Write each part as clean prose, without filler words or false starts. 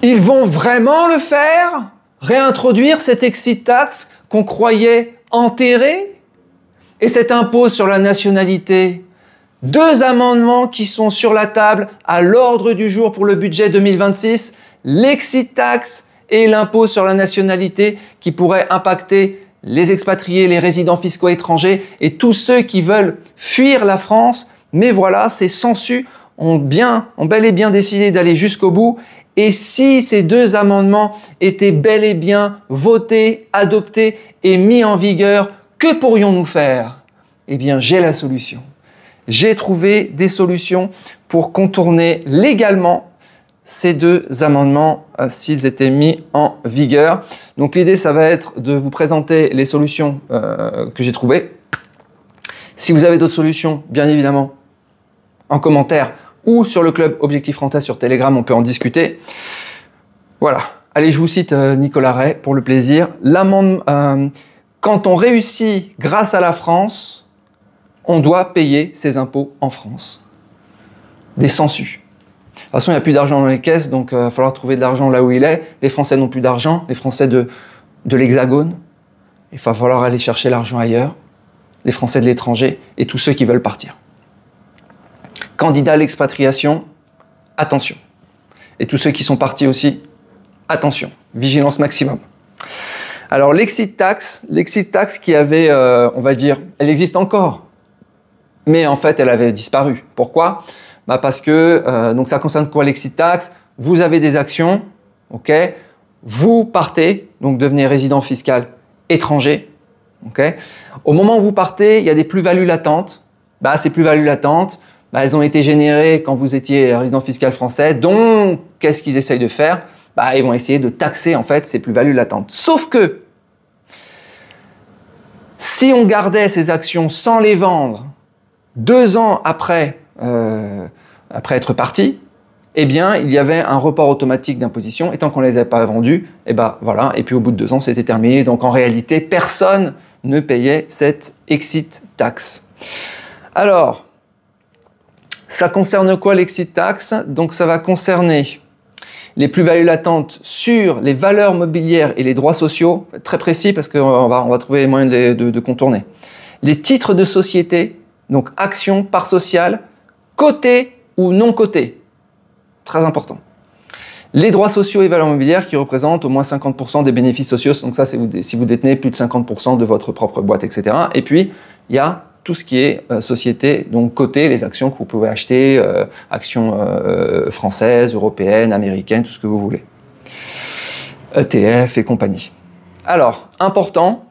Ils vont vraiment le faire? Réintroduire cette exit tax qu'on croyait enterrée? Et cet impôt sur la nationalité? Deux amendements qui sont sur la table à l'ordre du jour pour le budget 2026, l'exit tax et l'impôt sur la nationalité qui pourrait impacter les expatriés, les résidents fiscaux étrangers et tous ceux qui veulent fuir la France. Mais voilà, ces sangsues ont bel et bien décidé d'aller jusqu'au bout. Et si ces deux amendements étaient bel et bien votés, adoptés et mis en vigueur, que pourrions-nous faire? Eh bien, j'ai la solution. J'ai trouvé des solutions pour contourner légalement ces deux amendements s'ils étaient mis en vigueur. Donc l'idée, ça va être de vous présenter les solutions que j'ai trouvées. Si vous avez d'autres solutions, bien évidemment, en commentaire ou sur le club Objectif Renta sur Telegram, on peut en discuter. Voilà. Allez, je vous cite Nicolas Ray pour le plaisir. Quand on réussit grâce à la France, on doit payer ses impôts en France. Des sangsues. De toute façon, il n'y a plus d'argent dans les caisses, donc il va falloir trouver de l'argent là où il est. Les Français n'ont plus d'argent, les Français de l'Hexagone. Il va falloir aller chercher l'argent ailleurs. Les Français de l'étranger et tous ceux qui veulent partir. Candidats à l'expatriation, attention. Et tous ceux qui sont partis aussi, attention. Vigilance maximum. Alors l'exit tax qui avait, on va dire, elle existe encore. Mais en fait, elle avait disparu. Pourquoi? Parce que, donc ça concerne quoi l'exit tax? Vous avez des actions, ok? Vous partez, donc devenez résident fiscal étranger, ok? Au moment où vous partez, il y a des plus-values latentes. Ces plus-values latentes, elles ont été générées quand vous étiez résident fiscal français. Donc, qu'est-ce qu'ils essayent de faire? Ils vont essayer de taxer en fait ces plus-values latentes. Sauf que, si on gardait ces actions sans les vendre 2 ans après être parti, eh bien, il y avait un report automatique d'imposition. Et tant qu'on ne les avait pas vendues, voilà. Et puis au bout de 2 ans, c'était terminé. Donc en réalité, personne ne payait cette exit tax. Alors, ça concerne quoi l'exit tax? Donc ça va concerner les plus-values latentes sur les valeurs mobilières et les droits sociaux, très précis parce qu'on va trouver les moyens de contourner. Les titres de société, donc actions, parts sociales, cotées ou non cotées. Très important. Les droits sociaux et valeurs mobilières qui représentent au moins 50% des bénéfices sociaux. Donc ça, c'est si vous détenez plus de 50% de votre propre boîte, etc. Et puis, il y a tout ce qui est société, donc cotées, les actions que vous pouvez acheter, actions françaises, européennes, américaines, tout ce que vous voulez. ETF et compagnie. Alors, important,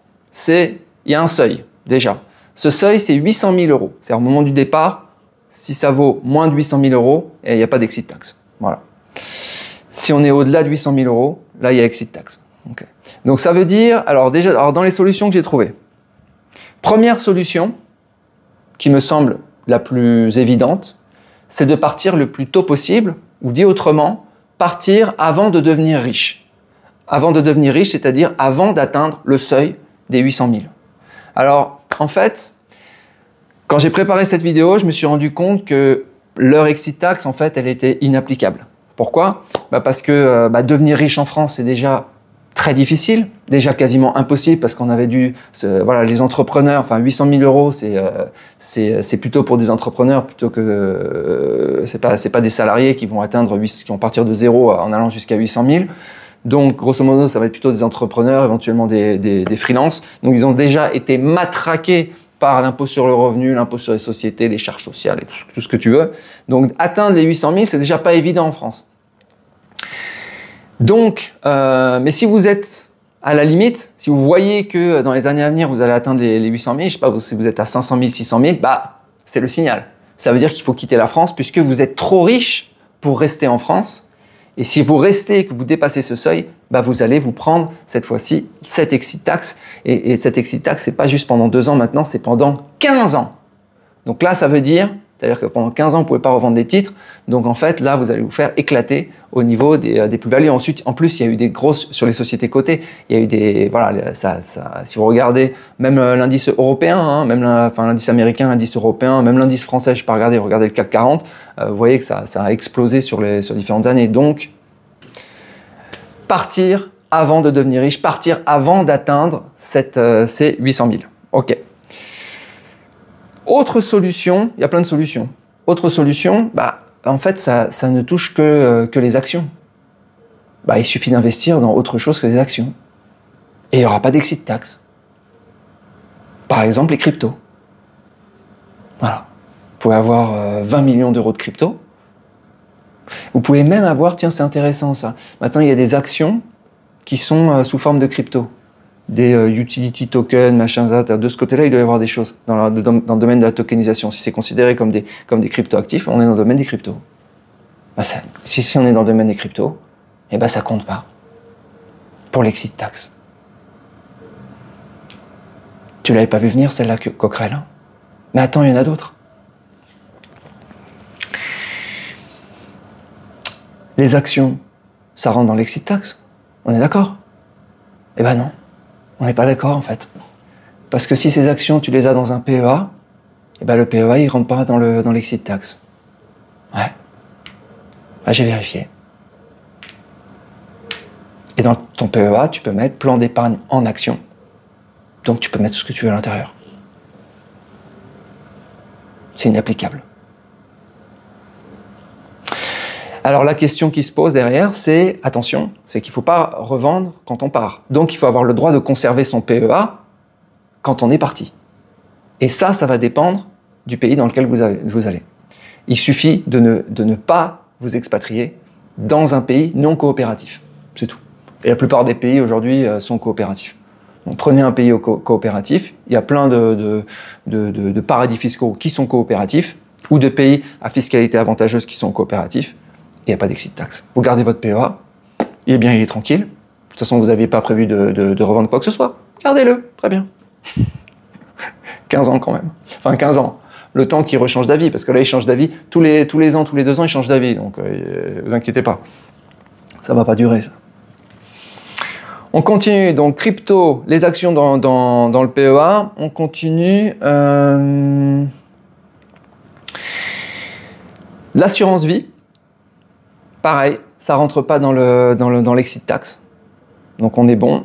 il y a un seuil, déjà. Ce seuil, c'est 800 000 euros. C'est-à-dire, au moment du départ, si ça vaut moins de 800 000 euros, il n'y a pas d'exit tax. Voilà. Si on est au-delà de 800 000 euros, là, il y a exit tax. Okay. Donc, ça veut dire, alors dans les solutions que j'ai trouvées, première solution, qui me semble la plus évidente, c'est de partir le plus tôt possible, ou dit autrement, partir avant de devenir riche. Avant de devenir riche, c'est-à-dire avant d'atteindre le seuil des 800 000. Alors, en fait, quand j'ai préparé cette vidéo, je me suis rendu compte que leur exit tax, en fait, elle était inapplicable. Pourquoi? Parce que devenir riche en France, c'est déjà très difficile, déjà quasiment impossible, parce qu'on avait les entrepreneurs, enfin 800 000 euros, c'est plutôt pour des entrepreneurs, plutôt que c'est pas des salariés qui vont partir de zéro en allant jusqu'à 800 000. Donc, grosso modo, ça va être plutôt des entrepreneurs, éventuellement des freelances. Donc, ils ont déjà été matraqués par l'impôt sur le revenu, l'impôt sur les sociétés, les charges sociales et tout ce que tu veux. Donc, atteindre les 800 000, c'est déjà pas évident en France. Donc, mais si vous êtes à la limite, si vous voyez que dans les années à venir, vous allez atteindre les 800 000, je sais pas, si vous êtes à 500 000, 600 000, c'est le signal. Ça veut dire qu'il faut quitter la France puisque vous êtes trop riche pour rester en France. Et si vous restez et que vous dépassez ce seuil, vous allez vous prendre cette fois-ci cette exit tax. Et cette exit tax, c'est pas juste pendant 2 ans maintenant, c'est pendant 15 ans. Donc là, ça veut dire, c'est-à-dire que pendant 15 ans, vous ne pouvez pas revendre des titres. Donc en fait, là, vous allez vous faire éclater au niveau des plus-values. Ensuite, en plus, il y a eu des grosses, sur les sociétés cotées, il y a eu des, si vous regardez, même l'indice européen, même l'indice américain, l'indice européen, même l'indice français, je ne sais pas regardez le CAC 40, vous voyez que ça a explosé sur différentes années. Donc, partir avant de devenir riche, partir avant d'atteindre ces 800 000. Ok. Autre solution, il y a plein de solutions. Autre solution, en fait, ça ne touche que les actions. Il suffit d'investir dans autre chose que les actions. Et il n'y aura pas d'exit tax. Par exemple, les cryptos. Voilà. Vous pouvez avoir 20 millions d'euros de crypto. Vous pouvez même avoir, tiens, c'est intéressant ça. Maintenant, il y a des actions qui sont sous forme de crypto. Des utility tokens, machin, ça. De ce côté-là, il doit y avoir des choses dans le domaine de la tokenisation. Si c'est considéré comme des crypto-actifs, on est dans le domaine des cryptos. Si on est dans le domaine des cryptos, ça compte pas pour l'exit tax. Tu l'avais pas vu venir, celle-là, Coquerel, hein? Mais attends, il y en a d'autres. Les actions, ça rentre dans l'exit tax. On est d'accord? Non. On n'est pas d'accord, en fait. Parce que si ces actions, tu les as dans un PEA, le PEA, il rentre pas dans l'exit tax. Ouais. J'ai vérifié. Et dans ton PEA, tu peux mettre plan d'épargne en action. Donc, tu peux mettre tout ce que tu veux à l'intérieur. C'est inapplicable. Alors, la question qui se pose derrière, c'est, attention, c'est qu'il ne faut pas revendre quand on part. Donc, il faut avoir le droit de conserver son PEA quand on est parti. Et ça va dépendre du pays dans lequel vous allez. Il suffit de ne pas vous expatrier dans un pays non coopératif. C'est tout. Et la plupart des pays aujourd'hui sont coopératifs. Donc, prenez un pays coopératif, il y a plein de paradis fiscaux qui sont coopératifs, ou de pays à fiscalité avantageuse qui sont coopératifs. Il n'y a pas d'exit tax. Vous gardez votre PEA, il est tranquille. De toute façon, vous n'aviez pas prévu de revendre quoi que ce soit. Gardez-le, très bien. 15 ans quand même. Enfin, 15 ans. Le temps qu'il rechange d'avis, parce que là, il change d'avis tous les ans, tous les 2 ans, il change d'avis. Donc, vous inquiétez pas. Ça ne va pas durer, ça. On continue. Donc, crypto, les actions dans le PEA. On continue. L'assurance vie. Pareil, ça rentre pas dans l'exit tax. Donc on est bon.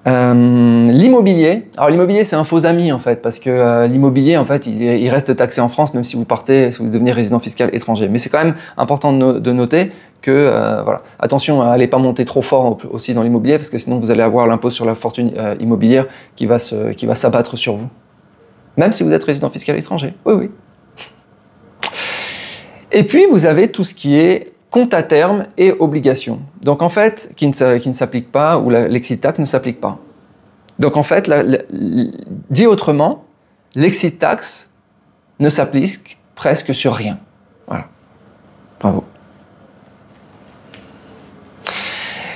L'immobilier. Alors l'immobilier, c'est un faux ami en fait, parce que l'immobilier, en fait, il reste taxé en France, même si vous devenez résident fiscal étranger. Mais c'est quand même important de noter que, voilà, attention à n'allez pas monter trop fort aussi dans l'immobilier, parce que sinon vous allez avoir l'impôt sur la fortune immobilière qui va s'abattre sur vous. Même si vous êtes résident fiscal étranger. Oui, oui. Et puis, vous avez tout ce qui est compte à terme et obligations. Donc, en fait, qui ne s'applique pas, ou l'exit tax ne s'applique pas. Donc, en fait, dit autrement, l'exit tax ne s'applique presque sur rien. Voilà. Bravo.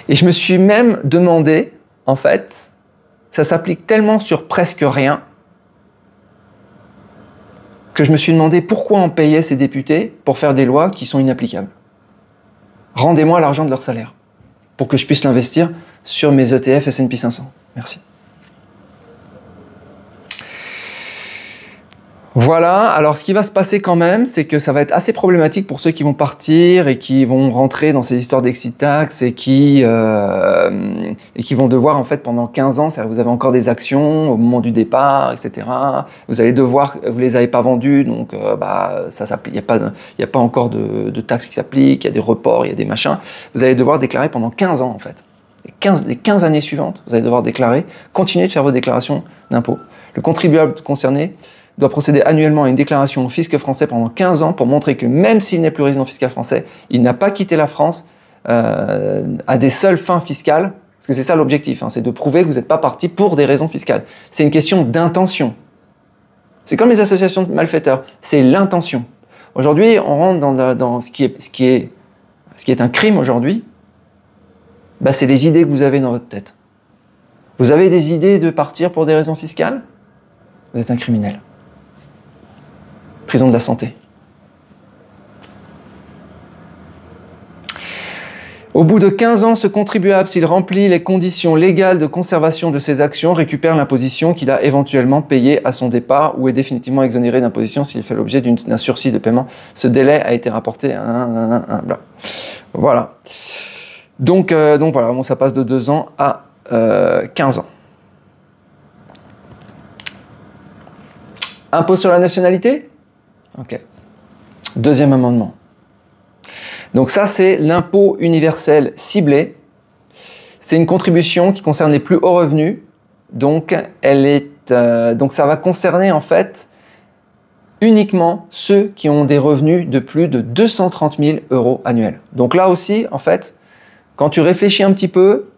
Et je me suis même demandé, en fait, ça s'applique tellement sur presque rien, que je me suis demandé pourquoi on payait ces députés pour faire des lois qui sont inapplicables. Rendez-moi l'argent de leur salaire pour que je puisse l'investir sur mes ETF S&P 500. Merci. Voilà, alors ce qui va se passer quand même, c'est que ça va être assez problématique pour ceux qui vont partir et qui vont rentrer dans ces histoires d'exit tax et qui vont devoir, en fait, pendant 15 ans, c'est-à-dire que vous avez encore des actions au moment du départ, etc. Vous allez devoir, vous les avez pas vendues, donc ça s'applique, il n'y a pas encore de taxes qui s'appliquent, il y a des reports, il y a des machins. Vous allez devoir déclarer pendant 15 ans, en fait. Les 15 années suivantes, vous allez devoir déclarer, continuer de faire vos déclarations d'impôts. Le contribuable concerné doit procéder annuellement à une déclaration au fisc français pendant 15 ans pour montrer que même s'il n'est plus résident fiscal français, il n'a pas quitté la France à des seules fins fiscales, parce que c'est ça l'objectif, hein, c'est de prouver que vous n'êtes pas parti pour des raisons fiscales. C'est une question d'intention. C'est comme les associations de malfaiteurs, c'est l'intention. Aujourd'hui, on rentre dans ce qui est un crime aujourd'hui, c'est les idées que vous avez dans votre tête. Vous avez des idées de partir pour des raisons fiscales? Vous êtes un criminel. Prison de la santé. Au bout de 15 ans, ce contribuable, s'il remplit les conditions légales de conservation de ses actions, récupère l'imposition qu'il a éventuellement payée à son départ ou est définitivement exonéré d'imposition s'il fait l'objet d'un sursis de paiement. Ce délai a été rapporté à Voilà. Donc voilà, bon, ça passe de 2 ans à 15 ans. Impôt sur la nationalité? Ok. Deuxième amendement. Donc ça, c'est l'impôt universel ciblé. C'est une contribution qui concerne les plus hauts revenus. Donc, donc ça va concerner en fait uniquement ceux qui ont des revenus de plus de 230 000 € annuels. Donc là aussi, en fait, quand tu réfléchis un petit peu,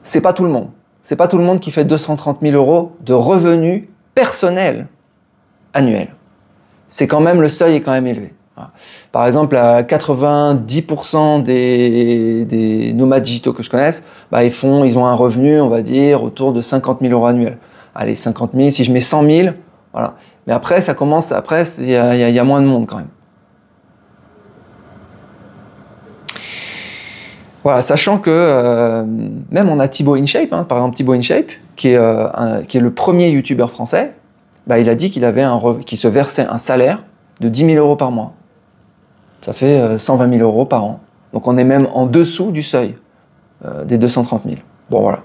c'est pas tout le monde. C'est pas tout le monde qui fait 230 000 € de revenus personnels annuels. C'est quand même, le seuil est quand même élevé. Par exemple, à 90% des nomades digitaux que je connaisse, bah, ils ont un revenu, on va dire, autour de 50 000 € annuels. Allez, 50 000, si je mets 100 000, voilà. Mais après, ça commence, après, il y a moins de monde quand même. Voilà, sachant que même on a Thibaut InShape, hein, par exemple Thibaut InShape, qui est le premier youtubeur français, bah, il a dit qu'il se versait un salaire de 10 000 € par mois. Ça fait 120 000 € par an. Donc on est même en dessous du seuil des 230 000. Bon, voilà.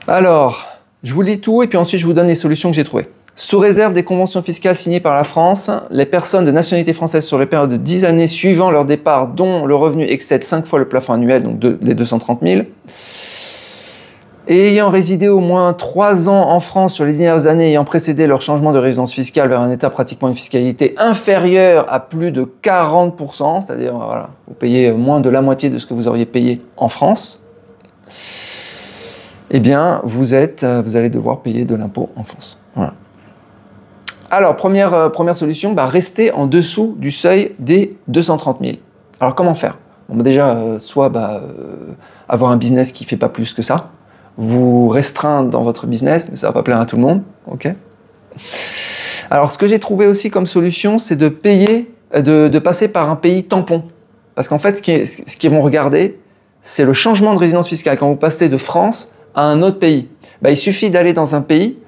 Alors, je vous lis tout et puis ensuite je vous donne les solutions que j'ai trouvées. Sous réserve des conventions fiscales signées par la France, les personnes de nationalité française sur les périodes de 10 années suivant leur départ dont le revenu excède 5 fois le plafond annuel, donc les 230 000, et ayant résidé au moins 3 ans en France sur les dernières années ayant précédé leur changement de résidence fiscale vers un état pratiquement une fiscalité inférieure à plus de 40%, c'est-à-dire voilà, vous payez moins de la moitié de ce que vous auriez payé en France, eh bien vous allez devoir payer de l'impôt en France. Voilà. Alors, première solution, bah, rester en dessous du seuil des 230 000. Alors, comment faire? Bon, bah, déjà, soit avoir un business qui ne fait pas plus que ça, vous restreindre dans votre business, mais ça ne va pas plaire à tout le monde. Okay. Alors, ce que j'ai trouvé aussi comme solution, c'est de passer par un pays tampon. Parce qu'en fait, ce qu'ils vont regarder, c'est le changement de résidence fiscale. Quand vous passez de France à un autre pays, bah, il suffit d'aller dans un pays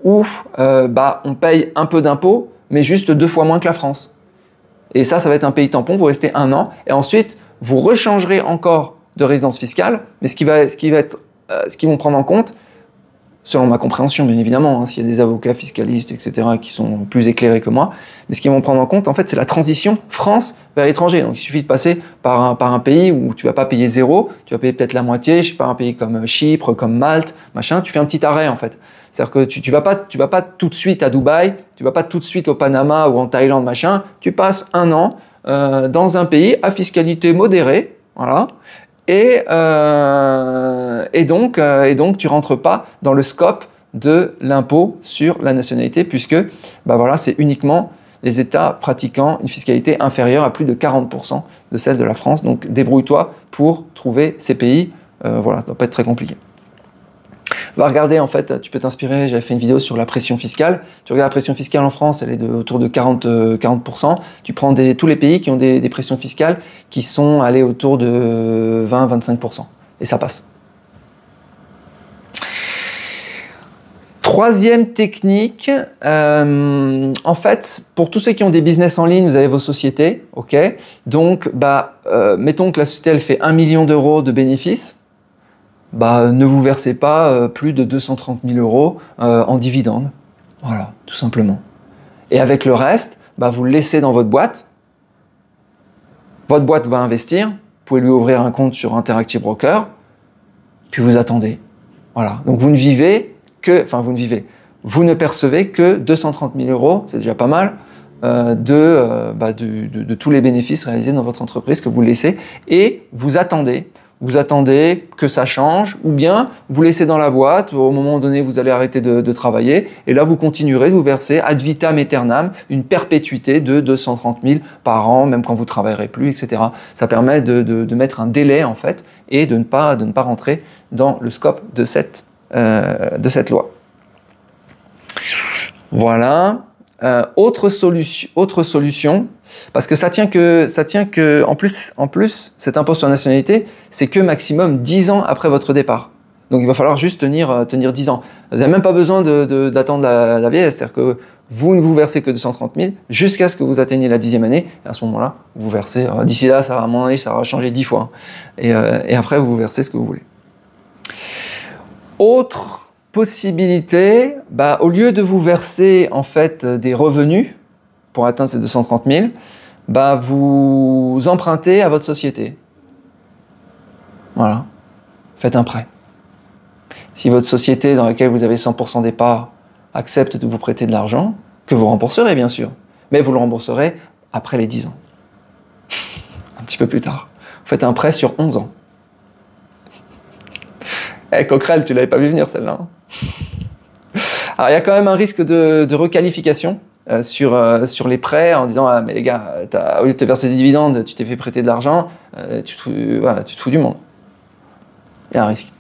où on paye un peu d'impôts, mais juste 2 fois moins que la France. Et ça va être un pays tampon, vous restez 1 an, et ensuite, vous rechangerez encore de résidence fiscale, mais ce qu'ils vont prendre en compte, selon ma compréhension, bien évidemment, hein, s'il y a des avocats fiscalistes, etc., qui sont plus éclairés que moi, mais ce qu'ils vont prendre en compte, en fait, c'est la transition France vers l'étranger. Donc, il suffit de passer par un pays où tu vas pas payer 0, tu vas payer peut-être la moitié, je sais pas, un pays comme Chypre, comme Malte, machin, tu fais un petit arrêt, en fait. C'est-à-dire que tu vas pas tout de suite à Dubaï, tu vas pas tout de suite au Panama ou en Thaïlande, machin, tu passes 1 an dans un pays à fiscalité modérée, voilà, et donc tu rentres pas dans le scope de l'impôt sur la nationalité, puisque bah voilà, c'est uniquement les États pratiquant une fiscalité inférieure à plus de 40% de celle de la France. Donc débrouille-toi pour trouver ces pays, voilà, ça doit pas être très compliqué. Va regarder, en fait, tu peux t'inspirer, j'avais fait une vidéo sur la pression fiscale. Tu regardes la pression fiscale en France, elle est autour de 40%. Tu prends tous les pays qui ont des pressions fiscales qui sont allées autour de 20-25%. Et ça passe. Troisième technique, en fait, pour tous ceux qui ont des business en ligne, vous avez vos sociétés, ok. Donc, mettons que la société elle fait 1 million d'euros de bénéfices. Ne vous versez pas plus de 230 000 € en dividendes. Voilà, tout simplement. Et avec le reste, vous le laissez dans votre boîte. Votre boîte va investir. Vous pouvez lui ouvrir un compte sur Interactive Broker. Puis vous attendez. Voilà. Donc vous ne percevez que 230 000 €, c'est déjà pas mal, de tous les bénéfices réalisés dans votre entreprise que vous laissez. Et vous attendez. Vous attendez que ça change, ou bien vous laissez dans la boîte, au moment donné vous allez arrêter de travailler, et là vous continuerez de vous verser ad vitam aeternam une perpétuité de 230 000 par an, même quand vous ne travaillerez plus, etc. Ça permet de mettre un délai en fait, et de ne pas rentrer dans le scope de cette loi. Voilà. Autre solution, parce que ça tient que en plus, cet impôt sur la nationalité, c'est que maximum 10 ans après votre départ. Donc il va falloir juste tenir 10 ans. Vous n'avez même pas besoin d'attendre la vieillesse, c'est-à-dire que vous ne vous versez que 230 000 jusqu'à ce que vous atteigniez la 10e année. Et à ce moment-là, vous versez, d'ici là, ça va, à mon avis, ça va changer 10 fois. Et après, vous versez ce que vous voulez. Autre possibilité, au lieu de vous verser en fait des revenus pour atteindre ces 230 000, vous empruntez à votre société. Voilà. Faites un prêt. Si votre société dans laquelle vous avez 100% des parts accepte de vous prêter de l'argent, que vous rembourserez bien sûr, mais vous le rembourserez après les 10 ans. Un petit peu plus tard. Vous faites un prêt sur 11 ans. Coquerel, tu l'avais pas vu venir celle-là. Alors il y a quand même un risque de requalification sur les prêts en disant mais les gars, au lieu de te verser des dividendes, tu t'es fait prêter de l'argent, tu te fous du monde. Il y a un risque.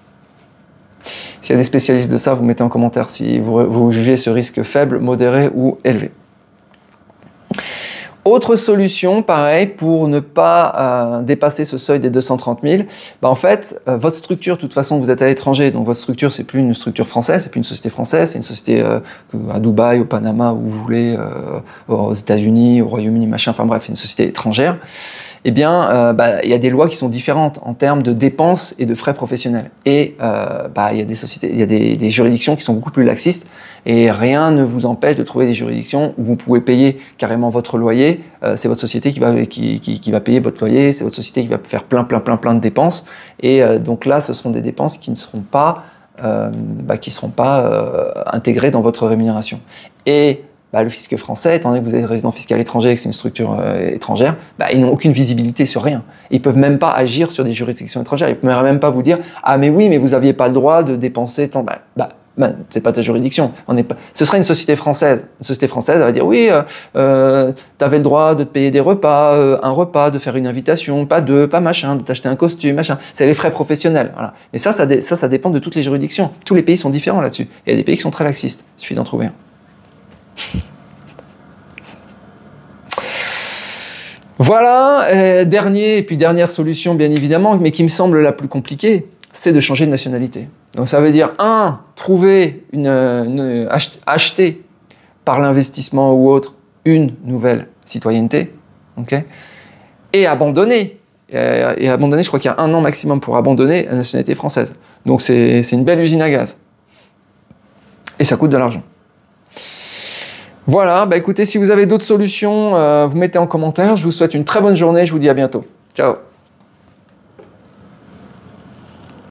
S'il y a des spécialistes de ça, vous mettez en commentaire si vous jugez ce risque faible, modéré ou élevé. Autre solution, pareil, pour ne pas dépasser ce seuil des 230 000, en fait, votre structure, de toute façon, vous êtes à l'étranger, donc votre structure, c'est plus une structure française, c'est plus une société française, c'est une société à Dubaï, au Panama, où vous voulez, aux États-Unis, au Royaume-Uni, machin, enfin bref, c'est une société étrangère. Eh bien, il y a des lois qui sont différentes en termes de dépenses et de frais professionnels. Et il y a des sociétés, il y a des juridictions qui sont beaucoup plus laxistes. Et rien ne vous empêche de trouver des juridictions où vous pouvez payer carrément votre loyer. C'est votre société qui va payer votre loyer. C'est votre société qui va faire plein de dépenses. Et donc là, ce seront des dépenses qui ne seront pas, intégrées dans votre rémunération. Et le fisc français, étant donné que vous êtes résident fiscal étranger et que c'est une structure étrangère, ils n'ont aucune visibilité sur rien. Ils ne peuvent même pas agir sur des juridictions étrangères. Ils ne peuvent même pas vous dire « Ah mais oui, mais vous n'aviez pas le droit de dépenser tant… » c'est pas ta juridiction. Ce serait une société française. Une société française, elle va dire « Oui, tu avais le droit de te payer des repas, un repas, de faire une invitation, pas deux, pas machin, de t'acheter un costume, machin. » C'est les frais professionnels. Voilà. Mais ça dépend de toutes les juridictions. Tous les pays sont différents là-dessus. Il y a des pays qui sont très laxistes. Il suffit d'en trouver un. Voilà, dernière solution bien évidemment, mais qui me semble la plus compliquée, c'est de changer de nationalité. Donc ça veut dire, trouver acheter par l'investissement ou autre une nouvelle citoyenneté, okay, et abandonner. Je crois qu'il y a 1 an maximum pour abandonner la nationalité française. Donc c'est une belle usine à gaz. Et ça coûte de l'argent. Voilà, écoutez, si vous avez d'autres solutions, vous mettez en commentaire. Je vous souhaite une très bonne journée, je vous dis à bientôt. Ciao.